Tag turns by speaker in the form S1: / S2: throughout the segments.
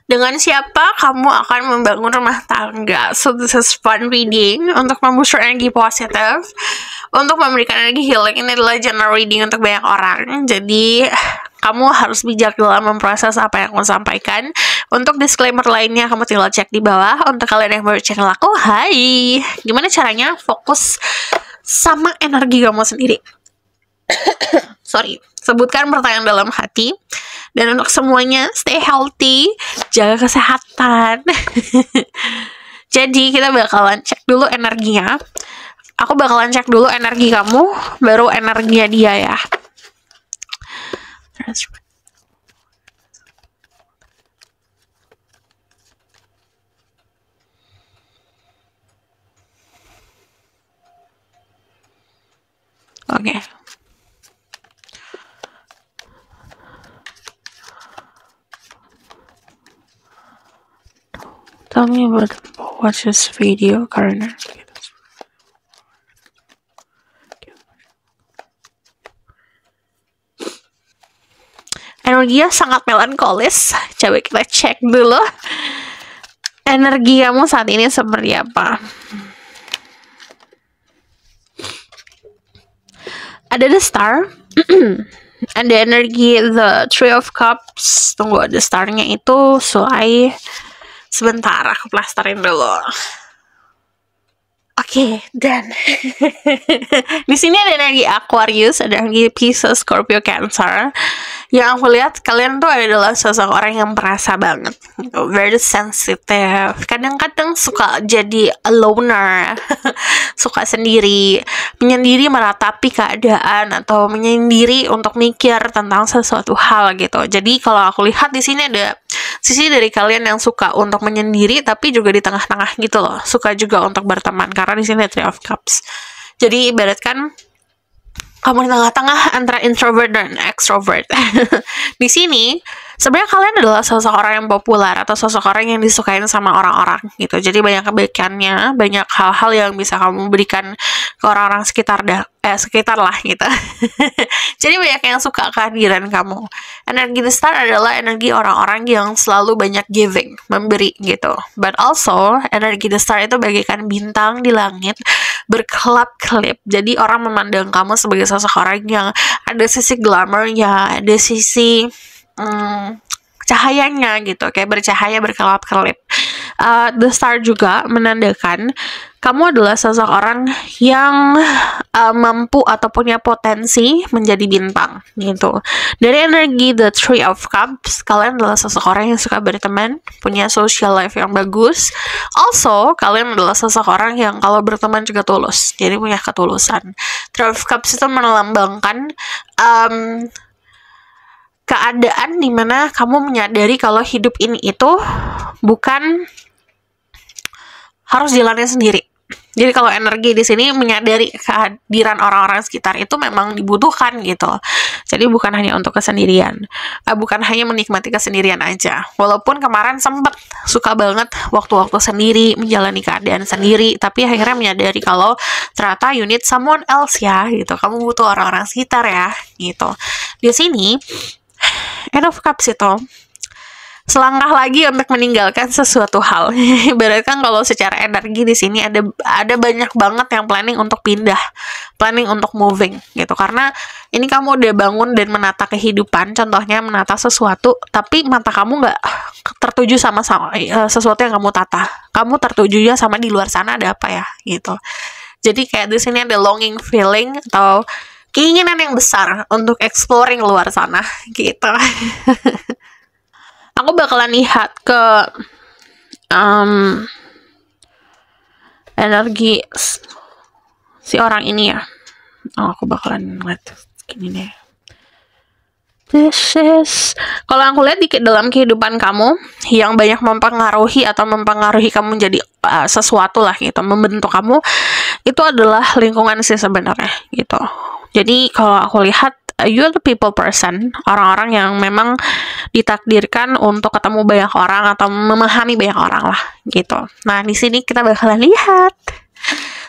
S1: Dengan siapa kamu akan membangun rumah tangga. So this is fun reading untuk memboost energi positif, untuk memberikan energi healing. Ini adalah general reading untuk banyak orang. Jadi kamu harus bijak dalam memproses apa yang kamu sampaikan. Untuk disclaimer lainnya kamu tinggal cek di bawah. Untuk kalian yang baru channel aku, hai, gimana caranya fokus sama energi kamu sendiri? Sorry, sebutkan pertanyaan dalam hati. Dan untuk semuanya, stay healthy, jaga kesehatan. Jadi kita bakalan cek dulu energinya. Aku bakalan cek dulu energi kamu, baru energinya dia ya. Oke. Tell me about watch this video karena energinya sangat melankolis. Coba kita cek dulu energi kamu saat ini seperti apa. Ada the star. And the energy, the Three of Cups. Tunggu, ada starnya itu Sulai. Sebentar, aku plasterin dulu. Oke, dan di sini ada energi Aquarius, ada energi Pisces, Scorpio, Cancer. Yang aku lihat kalian tuh adalah sosok orang yang perasa banget, gitu. Very sensitive. Kadang-kadang suka jadi a loner, suka sendiri, menyendiri meratapi keadaan atau menyendiri untuk mikir tentang sesuatu hal gitu. Jadi kalau aku lihat di sini ada sisi dari kalian yang suka untuk menyendiri tapi juga di tengah-tengah gitu loh. Suka juga untuk berteman karena di sini ada Three of Cups. Jadi ibaratkan kamu di tengah-tengah antara introvert dan extrovert. Di sini sebenarnya kalian adalah sosok orang yang populer atau sosok orang yang disukain sama orang-orang gitu. Jadi banyak kebaikannya, banyak hal-hal yang bisa kamu berikan ke orang-orang sekitar lah gitu. Jadi banyak yang suka kehadiran kamu. Energi the star adalah energi orang-orang yang selalu banyak giving, memberi gitu. But also energi the star itu bagaikan bintang di langit berkelap-kelip. Jadi orang memandang kamu sebagai sosok orang yang ada sisi glamournya, ada sisi cahayanya gitu, kayak bercahaya berkelap-kelip. The star juga menandakan kamu adalah sosok orang yang mampu atau punya potensi menjadi bintang gitu. Dari energi the Three of Cups, kalian adalah sosok orang yang suka berteman, punya social life yang bagus. Also, kalian adalah sosok orang yang kalau berteman juga tulus, jadi punya ketulusan. Three of Cups itu melambangkan keadaan dimana kamu menyadari kalau hidup ini itu bukan harus jalannya sendiri. Jadi kalau energi di sini menyadari kehadiran orang-orang sekitar itu memang dibutuhkan gitu. Jadi bukan hanya untuk kesendirian, bukan hanya menikmati kesendirian aja. Walaupun kemarin sempat suka banget waktu-waktu sendiri, menjalani keadaan sendiri, tapi akhirnya menyadari kalau ternyata you need someone else ya gitu. Kamu butuh orang-orang sekitar ya gitu. Di sini Eight of Cups itu selangkah lagi untuk meninggalkan sesuatu hal. Ibaratkan kalau secara energi di sini ada banyak banget yang planning untuk pindah, planning untuk moving gitu. Karena ini kamu udah bangun dan menata kehidupan, contohnya menata sesuatu, tapi mata kamu nggak tertuju sama sesuatu yang kamu tata. Kamu tertujunya sama di luar sana ada apa ya gitu. Jadi kayak di sini ada longing feeling atau keinginan yang besar untuk exploring luar sana gitu. Aku bakalan lihat ke energi si orang ini ya. Aku bakalan lihat gini deh. This is, kalau aku lihat di dalam kehidupan kamu yang banyak mempengaruhi kamu menjadi sesuatu lah gitu, membentuk kamu, itu adalah lingkungan sih sebenarnya gitu. Jadi kalau aku lihat you are the people person, orang-orang yang memang ditakdirkan untuk ketemu banyak orang atau memahami banyak orang lah gitu. Nah di sini kita bakalan lihat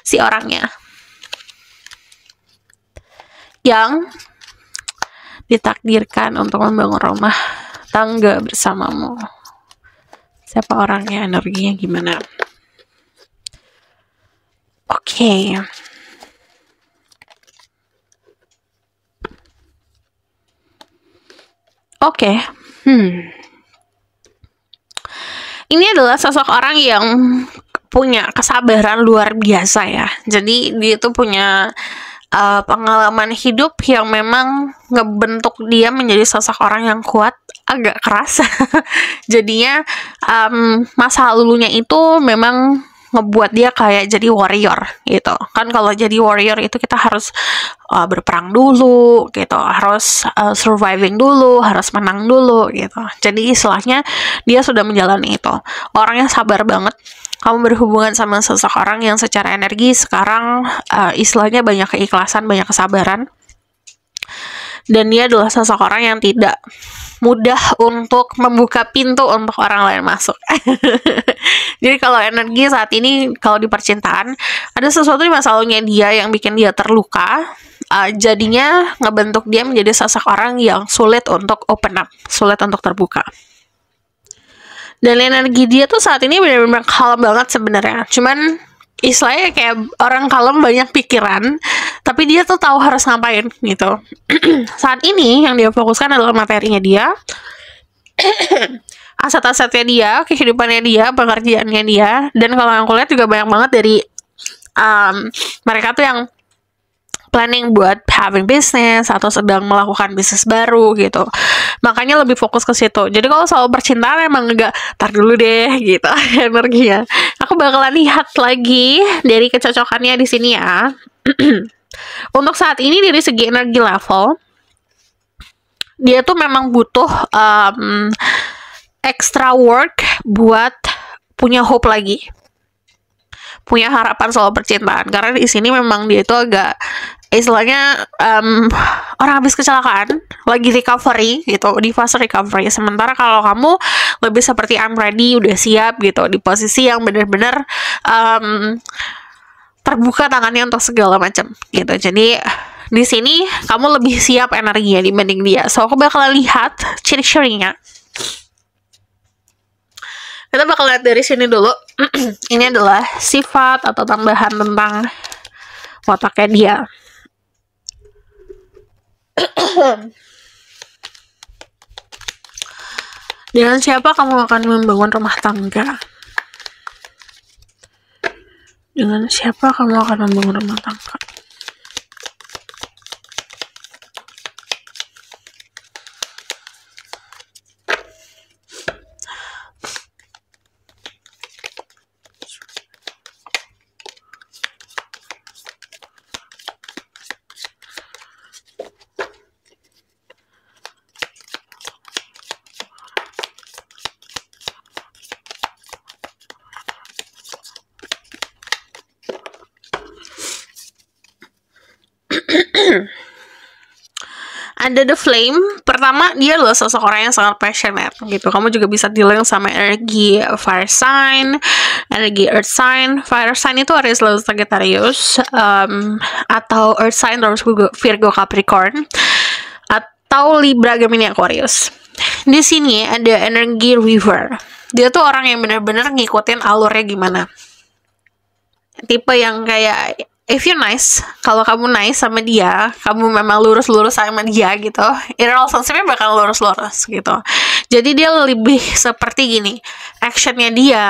S1: si orangnya yang ditakdirkan untuk membangun rumah tangga bersamamu. Siapa orangnya, energinya gimana? Oke. Oke. Ini adalah sosok orang yang punya kesabaran luar biasa ya. Jadi dia tuh punya pengalaman hidup yang memang ngebentuk dia menjadi sosok orang yang kuat, agak keras. Jadinya masa lalunya itu memang ngebuat dia kayak jadi warrior gitu kan. Kalau jadi warrior itu kita harus berperang dulu gitu, harus surviving dulu, harus menang dulu gitu. Jadi istilahnya dia sudah menjalani itu. Orangnya sabar banget. Kamu berhubungan sama seseorang yang secara energi sekarang istilahnya banyak keikhlasan, banyak kesabaran. Dan dia adalah seseorang yang tidak mudah untuk membuka pintu untuk orang lain masuk. Jadi kalau energi saat ini, kalau di percintaan, ada sesuatu di masa lalunya dia yang bikin dia terluka, jadinya ngebentuk dia menjadi sosok orang yang sulit untuk open up, sulit untuk terbuka. Dan energi dia tuh saat ini benar-benar kalem banget sebenarnya. Cuman istilahnya kayak orang kalem banyak pikiran, tapi dia tuh tahu harus ngapain gitu. Saat ini yang dia fokuskan adalah materinya dia, aset-asetnya dia, kehidupannya dia, pekerjaannya dia. Dan kalau aku lihat juga banyak banget dari mereka tuh yang planning buat having business atau sedang melakukan bisnis baru gitu. Makanya lebih fokus ke situ. Jadi kalau soal percintaan emang enggak, tar dulu deh gitu energinya. Aku bakalan lihat lagi dari kecocokannya di sini ya. Untuk saat ini dari segi energi level, dia tuh memang butuh extra work buat punya hope lagi, punya harapan soal percintaan. Karena di sini memang dia itu agak istilahnya orang habis kecelakaan, lagi recovery gitu, di fase recovery. Sementara kalau kamu lebih seperti I'm ready, udah siap gitu, di posisi yang benar-benar terbuka tangannya untuk segala macam gitu. Jadi di sini kamu lebih siap energinya dibanding dia. So aku bakal lihat ciri-cirinya. Kita bakal lihat dari sini dulu. Ini adalah sifat atau tambahan tentang wataknya dia. Dengan siapa kamu akan membangun rumah tangga? Dengan siapa kamu akan membangun rumah tangga? Ada The Flame. Pertama, dia adalah sosok orang yang sangat passionate gitu. Kamu juga bisa dealing sama energi fire sign, energi earth sign. Fire sign itu Aries, Leo, Sagittarius, atau earth sign terus Virgo, Capricorn, atau Libra, Gemini, Aquarius. Di sini ada energi river. Dia tuh orang yang benar-benar ngikutin alurnya gimana. Tipe yang kayak if you nice, kalau kamu nice sama dia, kamu memang lurus-lurus sama dia gitu, in relationship-nya bakal lurus-lurus gitu. Jadi dia lebih seperti gini, actionnya dia,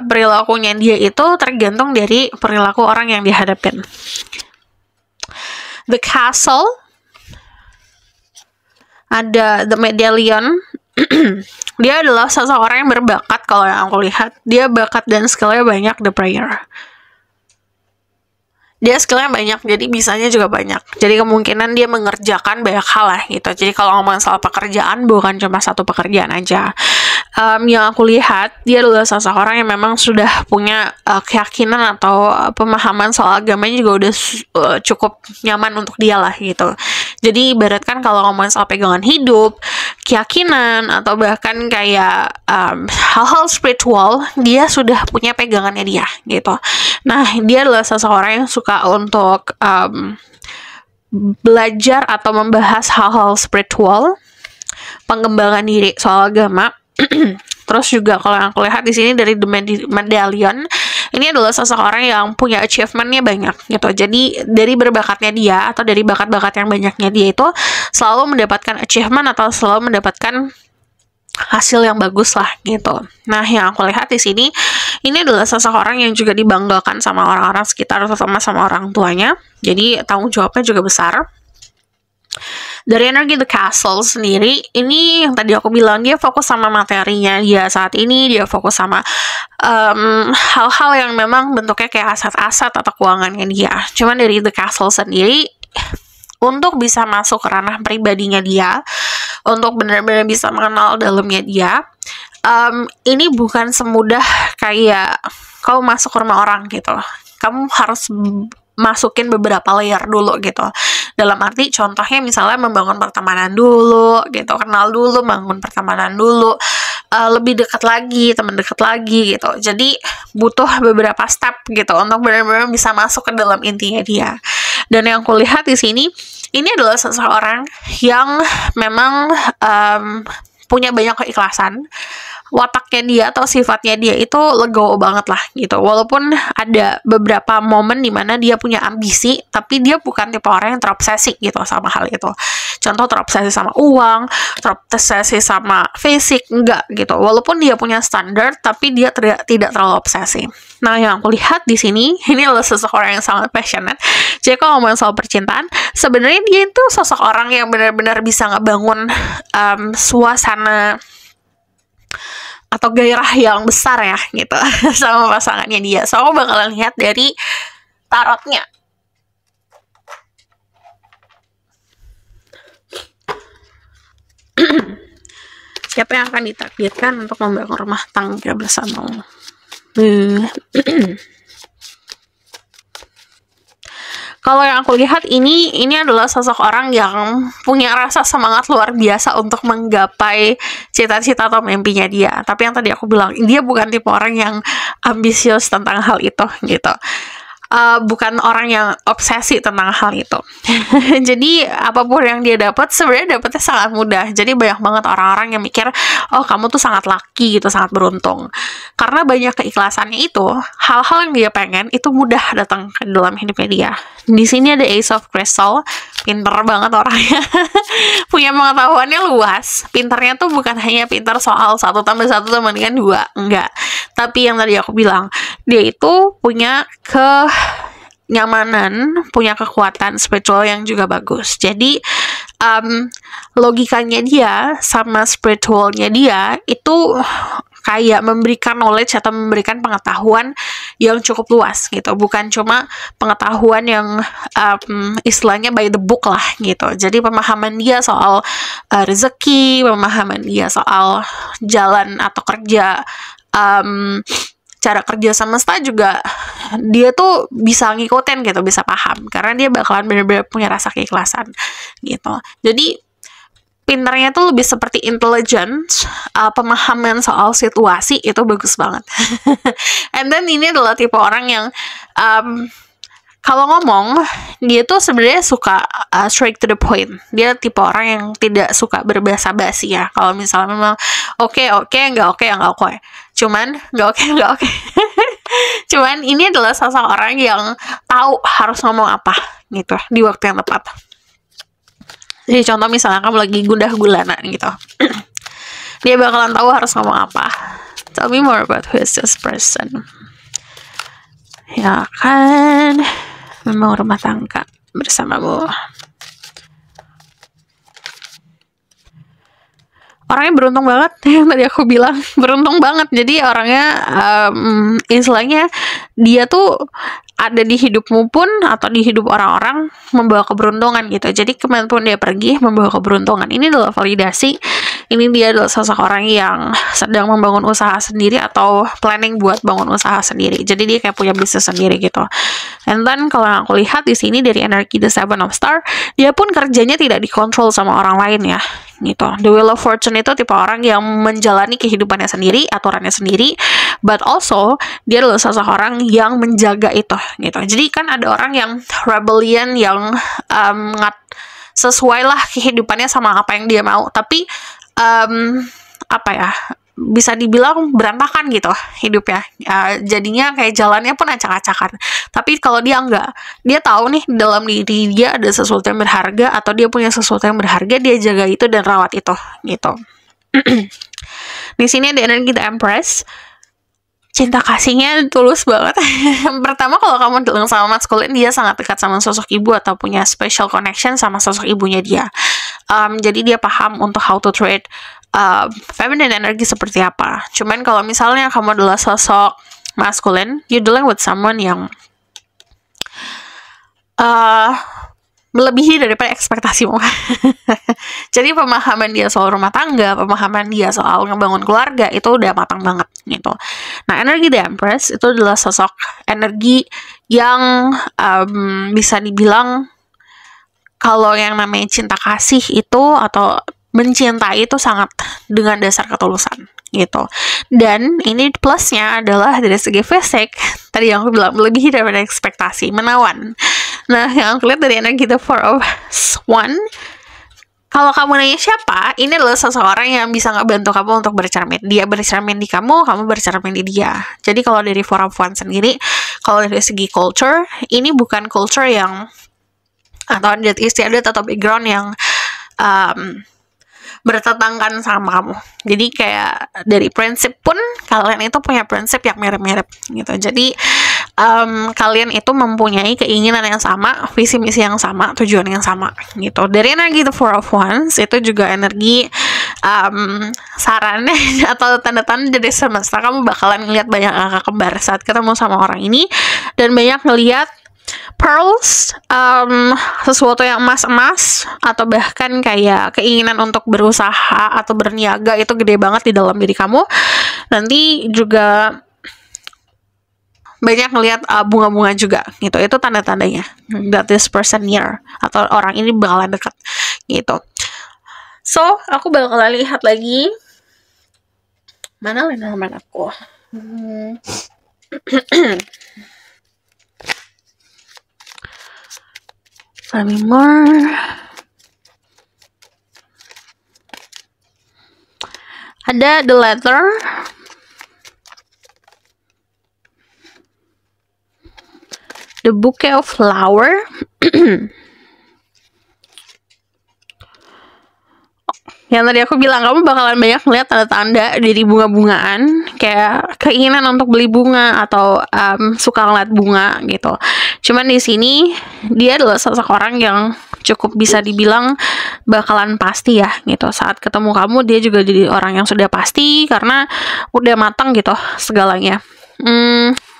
S1: perilakunya dia itu tergantung dari perilaku orang yang dihadapin. The Castle, ada The Medallion. Dia adalah seseorang yang berbakat. Kalau yang aku lihat, dia bakat dan skillnya banyak. The Prayer, dia skillnya banyak, jadi bisanya juga banyak. Jadi kemungkinan dia mengerjakan banyak hal lah gitu. Jadi kalau ngomongin soal pekerjaan, bukan cuma satu pekerjaan aja. Yang aku lihat, dia adalah seseorang yang memang sudah punya keyakinan atau pemahaman soal agamanya juga udah cukup nyaman untuk dia lah gitu. Jadi ibaratkan kalau ngomongin soal pegangan hidup, keyakinan, atau bahkan kayak hal-hal spiritual, dia sudah punya pegangannya dia gitu. Nah, dia adalah seseorang yang suka untuk belajar atau membahas hal-hal spiritual, pengembangan diri soal agama. Terus juga kalau yang aku lihat di sini dari The Medallion, ini adalah seseorang yang punya achievement-nya banyak gitu. Jadi dari berbakatnya dia atau dari bakat-bakat yang banyaknya dia itu selalu mendapatkan achievement atau selalu mendapatkan hasil yang bagus lah gitu. Nah, yang aku lihat di sini ini adalah seseorang yang juga dibanggakan sama orang-orang sekitar, terutama sama orang tuanya. Jadi tanggung jawabnya juga besar. Dari energi The Castle sendiri, ini yang tadi aku bilang, dia fokus sama materinya dia saat ini, dia fokus sama hal-hal yang memang bentuknya kayak aset-aset atau keuangannya dia. Cuman dari The Castle sendiri, untuk bisa masuk ke ranah pribadinya dia, untuk benar-benar bisa mengenal dalamnya dia, ini bukan semudah kayak kamu masuk ke rumah orang gitu. Kamu harus masukin beberapa layer dulu gitu. Dalam arti contohnya misalnya membangun pertemanan dulu gitu, kenal dulu, bangun pertemanan dulu, lebih dekat lagi, teman dekat lagi gitu. Jadi butuh beberapa step gitu untuk benar-benar bisa masuk ke dalam intinya dia. Dan yang aku lihat di sini, ini adalah seseorang yang memang punya banyak keikhlasan. Wataknya dia atau sifatnya dia itu legowo banget lah gitu. Walaupun ada beberapa momen dimana dia punya ambisi, tapi dia bukan tipe orang yang terobsesi gitu sama hal itu. Contoh terobsesi sama uang, terobsesi sama fisik, enggak gitu. Walaupun dia punya standar, tapi dia tidak terlalu obsesi. Nah, yang aku lihat di sini, ini adalah seseorang yang sangat passionate. Jadi kalau ngomongin soal percintaan, sebenarnya dia itu sosok orang yang benar-benar bisa ngebangun suasana atau gairah yang besar ya gitu sama pasangannya dia. So aku bakalan lihat dari tarotnya. Siapa yang akan ditakdirkan untuk membangun rumah tangga bersamamu? Kalau yang aku lihat ini adalah sosok orang yang punya rasa semangat luar biasa untuk menggapai cita-cita atau mimpinya dia. Tapi yang tadi aku bilang, dia bukan tipe orang yang ambisius tentang hal itu gitu. Bukan orang yang obsesi tentang hal itu. Jadi apapun yang dia dapat sebenarnya dapatnya sangat mudah. Jadi banyak banget orang-orang yang mikir, oh kamu tuh sangat lucky gitu, sangat beruntung. Karena banyak keikhlasannya itu, hal-hal yang dia pengen itu mudah datang ke dalam hidupnya dia. Di sini ada Ace of Crystal, pinter banget orangnya. Punya pengetahuannya luas. Pinternya tuh bukan hanya pinter soal 1 + 1 = 2, enggak. Tapi yang tadi aku bilang, dia itu punya kenyamanan, punya kekuatan spiritual yang juga bagus. Jadi logikanya dia sama spiritualnya dia itu kayak memberikan knowledge atau memberikan pengetahuan yang cukup luas gitu, bukan cuma pengetahuan yang istilahnya by the book lah gitu. Jadi pemahaman dia soal rezeki, pemahaman dia soal jalan atau kerja, cara kerja semesta juga dia tuh bisa ngikutin gitu, bisa paham karena dia bakalan benar-benar punya rasa keikhlasan gitu. Jadi pinternya tuh lebih seperti intelligence, pemahaman soal situasi itu bagus banget. And then ini adalah tipe orang yang kalau ngomong dia tuh sebenarnya suka straight to the point. Dia tipe orang yang tidak suka berbasa-basi ya. Kalau misalnya memang oke, nggak oke. Cuman nggak oke. Cuman ini adalah sosok orang yang tahu harus ngomong apa gitu di waktu yang tepat. Jadi contoh misalnya kamu lagi gundah gulana gitu, dia bakalan tahu harus ngomong apa. Tell me more about who is this person. Ya kan, memang rumah tangga bersamamu. Orangnya beruntung banget, yang tadi aku bilang beruntung banget. Jadi orangnya istilahnya dia tuh ada di hidupmu pun atau di hidup orang-orang membawa keberuntungan gitu. Jadi kemanapun dia pergi membawa keberuntungan. Ini adalah validasi. Ini dia adalah sosok orang yang sedang membangun usaha sendiri atau planning buat bangun usaha sendiri. Jadi dia kayak punya bisnis sendiri gitu. And then kalau yang aku lihat di sini dari energi The Seven of Stars, dia pun kerjanya tidak dikontrol sama orang lain ya gitu. The Wheel of Fortune itu tipe orang yang menjalani kehidupannya sendiri, aturannya sendiri, but also dia adalah sosok orang yang menjaga itu gitu. Jadi kan ada orang yang rebellion, yang sesuai lah kehidupannya sama apa yang dia mau, tapi apa ya, bisa dibilang berantakan gitu hidupnya. Jadinya kayak jalannya pun acak-acakan. Tapi kalau dia enggak, dia tahu nih dalam diri dia ada sesuatu yang berharga, atau dia punya sesuatu yang berharga, dia jaga itu dan rawat itu gitu. Di sini ada energi The Empress. Cinta kasihnya tulus banget. Pertama, kalau kamu bilang sama maskulin, dia sangat dekat sama sosok ibu atau punya special connection sama sosok ibunya dia. Jadi dia paham untuk how to treat feminine energi seperti apa. Cuman kalau misalnya kamu adalah sosok maskulin, you dealing with someone yang melebihi daripada ekspektasimu. Jadi pemahaman dia soal rumah tangga, pemahaman dia soal ngebangun keluarga itu udah matang banget gitu. Nah, energi The Empress itu adalah sosok energi yang bisa dibilang kalau yang namanya cinta kasih itu atau mencintai itu sangat dengan dasar ketulusan gitu. Dan ini plusnya adalah dari segi fisik, tadi yang aku bilang melebihi daripada ekspektasi, menawan. Nah, yang aku lihat dari energi The Four of Wands, kalau kamu nanya siapa, ini adalah seseorang yang bisa ngebantu kamu untuk bercermin. Dia bercermin di kamu, kamu bercermin di dia. Jadi kalau dari Four of Wands sendiri, kalau dari segi culture, ini bukan culture yang atau adat istiadat atau background yang bertetangkan sama kamu. Jadi kayak dari prinsip pun kalian itu punya prinsip yang mirip-mirip gitu. Jadi kalian itu mempunyai keinginan yang sama, visi misi yang sama, tujuan yang sama gitu. Dari energi The Four of Wands itu juga energi saran atau tanda-tanda dari semesta, kamu bakalan ngeliat banyak angka kembar saat ketemu sama orang ini, dan banyak ngeliat pearls, sesuatu yang emas-emas, atau bahkan kayak keinginan untuk berusaha atau berniaga itu gede banget di dalam diri kamu. Nanti juga banyak ngelihat bunga-bunga juga gitu. Itu tanda-tandanya that this person near, atau orang ini bakalan dekat gitu. So, aku bakalan lihat lagi mana Lenormand aku. Tell me more. Ada The Letter, The Bouquet of Flower, yang tadi aku bilang kamu bakalan banyak melihat tanda-tanda dari bunga-bungaan, kayak keinginan untuk beli bunga atau suka ngeliat bunga gitu. Cuman di sini dia adalah seseorang yang cukup bisa dibilang bakalan pasti ya gitu. Saat ketemu kamu dia juga jadi orang yang sudah pasti karena udah matang gitu segalanya.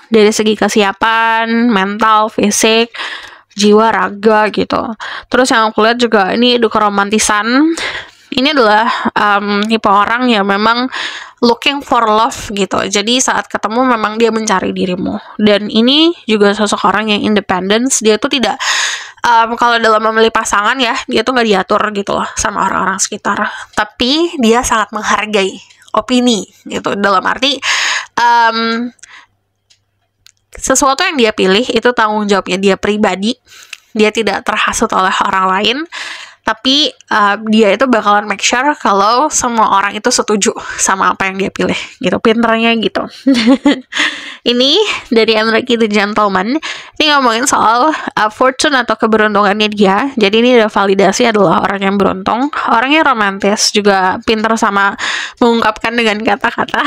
S1: Dari segi kesiapan, mental, fisik, jiwa, raga gitu. Terus yang aku lihat juga ini ada keromantisan. Ini adalah tipe orang yang memang looking for love gitu. Jadi saat ketemu memang dia mencari dirimu. Dan ini juga sosok orang yang independence. Dia tuh tidak kalau dalam memilih pasangan ya, dia tuh nggak diatur gitu loh sama orang-orang sekitar. Tapi dia sangat menghargai opini gitu. Dalam arti sesuatu yang dia pilih itu tanggung jawabnya dia pribadi. Dia tidak terhasut oleh orang lain. Tapi dia itu bakalan make sure kalau semua orang itu setuju sama apa yang dia pilih gitu, pinternya gitu. Ini dari energi The Gentleman. Ini ngomongin soal fortune atau keberuntungannya dia. Jadi ini udah validasi adalah orang yang beruntung, orangnya romantis, juga pinter sama mengungkapkan dengan kata-kata.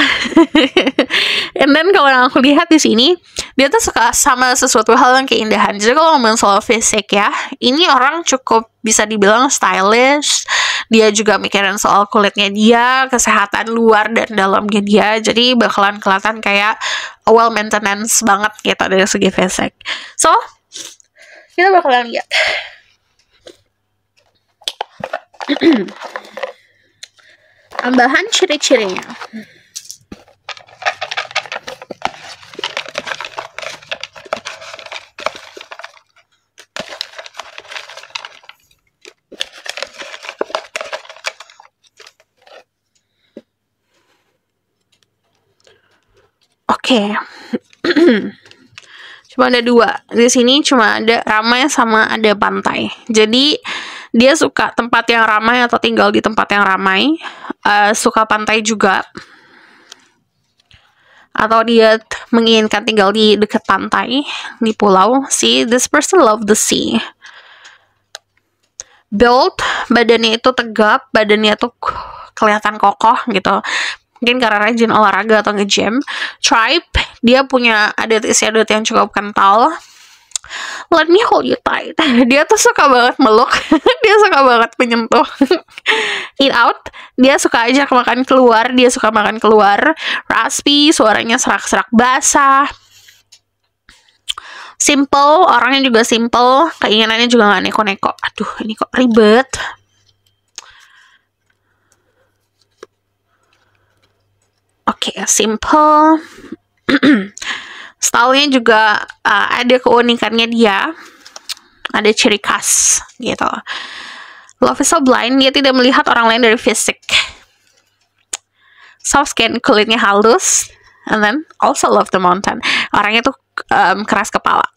S1: And then kalau yang aku lihat di sini, dia tuh suka sama sesuatu hal yang keindahan. Jadi kalau ngomongin soal fisik ya, ini orang cukup bisa dibilang stylish. Dia juga mikirin soal kulitnya dia, kesehatan luar dan dalamnya dia. Jadi bakalan kelihatan kayak well maintenance banget gitu dari segi fisik. So, kita bakalan lihat. Tambahan ciri-cirinya. Oke. Cuma ada dua. Di sini cuma ada ramai sama ada pantai. Jadi dia suka tempat yang ramai atau tinggal di tempat yang ramai. Suka pantai juga. atau dia menginginkan tinggal di dekat pantai, di pulau. See, this person love the sea. Build, badannya itu tegap, badannya tuh kelihatan kokoh gitu. Mungkin karena rajin olahraga atau nge-gym. Tribe, dia punya adat istiadat yang cukup kental. Let me hold you tight. Dia tuh suka banget meluk. Dia suka banget menyentuh. Eat out, dia suka ajak makan keluar. Dia suka makan keluar. Raspy, suaranya serak-serak basah. Simple, orangnya juga simple. Keinginannya juga gak neko-neko. Aduh, ini kok ribet. Oke, simple. Stylenya juga ada keunikannya dia. Ada ciri khas gitu. Love is so blind, dia tidak melihat orang lain dari fisik. Soft skin, kulitnya halus. And then also love the mountain. Orangnya tuh keras kepala.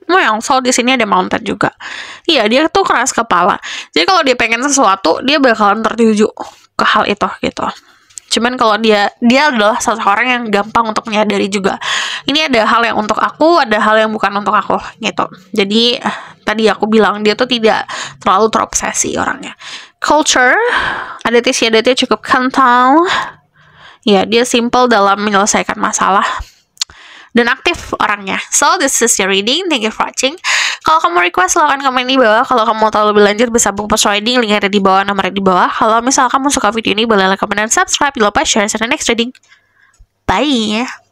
S1: Yang so di sini ada mountain juga. Iya, dia tuh keras kepala. Jadi kalau dia pengen sesuatu, dia bakalan tertuju ke hal itu gitu. Cuman kalau dia adalah seseorang yang gampang untuk menyadari juga. Ini ada hal yang untuk aku, ada hal yang bukan untuk aku gitu. Jadi tadi aku bilang dia tuh tidak terlalu terobsesi orangnya. Culture, adat istiadatnya cukup kental. Ya, dia simple dalam menyelesaikan masalah. Dan aktif orangnya. So, this is your reading. Thank you for watching. Kalau kamu request, silahkan komen di bawah. Kalau kamu mau tahu lebih lanjut, bisa book post reading. Link ada di bawah, nomornya di bawah. Kalau misal kamu suka video ini, boleh like, comment, dan subscribe. Jangan lupa share. See you next reading. Bye!